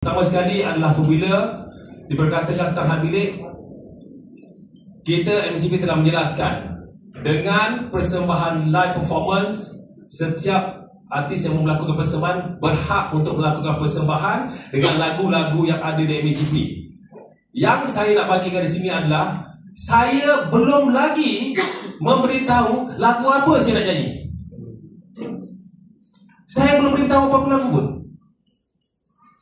Pertama sekali adalah apabila diperkatakan tentang hak milik, kita MCP telah menjelaskan dengan persembahan live performance, setiap artis yang melakukan persembahan berhak untuk melakukan persembahan dengan lagu-lagu yang ada di MCP. Yang saya nak bagikan di sini adalah saya belum lagi memberitahu lagu apa saya nak nyanyi. Saya belum beritahu apa-apa lagu pun.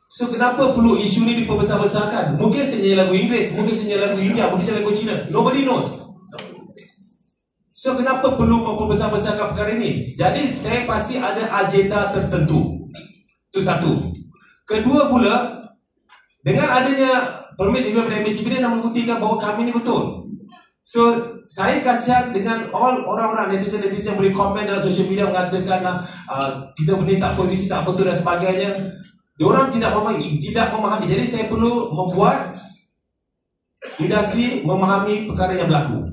So kenapa perlu isu ni diperbesar-besarkan? Mungkin saya nyanyi lagu Inggeris, mungkin saya nyanyi lagu India, mungkin saya lagu Cina. Nobody knows. So kenapa perlu memperbesar-besarkan perkara ini? Jadi saya pasti ada agenda tertentu. Itu satu. Kedua pula, dengan adanya permit daripada MCP ni nak membuktikan bahawa kami ni betul. So saya kasihan dengan all orang-orang netizen-netizen yang boleh komen dalam social media mengatakan kita benda tak politisi, tak betul dan sebagainya. Diorang tidak memahami. Jadi saya perlu membuat industri memahami perkara yang berlaku.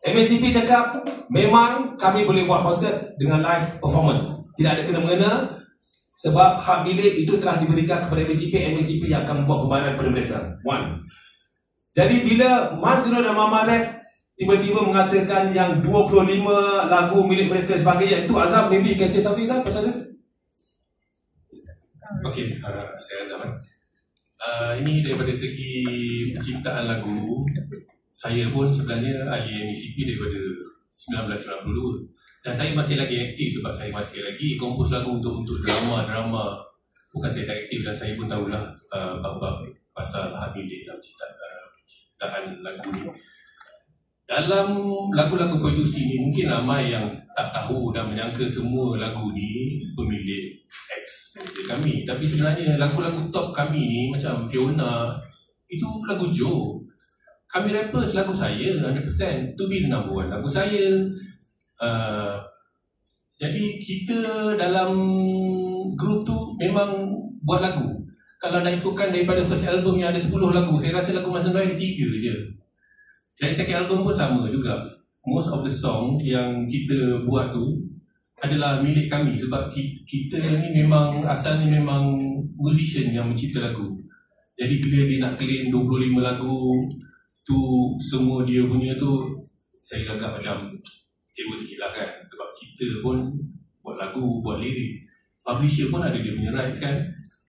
MCP cakap memang kami boleh buat konsert dengan live performance, tidak ada kena-mengena, sebab hak milik itu telah diberikan kepada MCP yang akan membuat pembayaran kepada mereka. One. Jadi bila Mas Zero dan Mama Rap tiba-tiba mengatakan yang 25 lagu milik mereka sebagainya, itu Azam, maybe you can say something Azam pasal dia? Okey, saya Azam. Ini daripada segi penciptaan lagu, saya pun sebenarnya ahli MCP daripada 1992. Dan saya masih lagi aktif sebab saya masih lagi kompos lagu untuk drama. Bukan saya tak aktif dan saya pun tahulah bab-bab pasal hak milik dalam ciptaan lagu ni. Dalam lagu-lagu Foitusi ni mungkin ramai yang tak tahu dan menyangka semua lagu ni pemilik ex manager kami. Tapi sebenarnya lagu-lagu top kami ni macam Fiona, itu lagu Joe. Kami rappers, lagu saya 100%. To Be The Number One, lagu saya. Jadi kita dalam grup tu memang buat lagu. Kalau nak ikutkan daripada first album yang ada 10 lagu, saya rasa lagu Mas Zero ada 3 je. Dari second album pun sama juga. Most of the song yang kita buat tu adalah milik kami sebab kita ni memang asalnya memang musician yang mencipta lagu. Jadi bila dia nak claim 25 lagu tu semua dia punya tu, saya agak macam kecewa sikit lah kan. Sebab kita pun buat lagu, buat lirik. Publisher pun ada dia punya rights kan.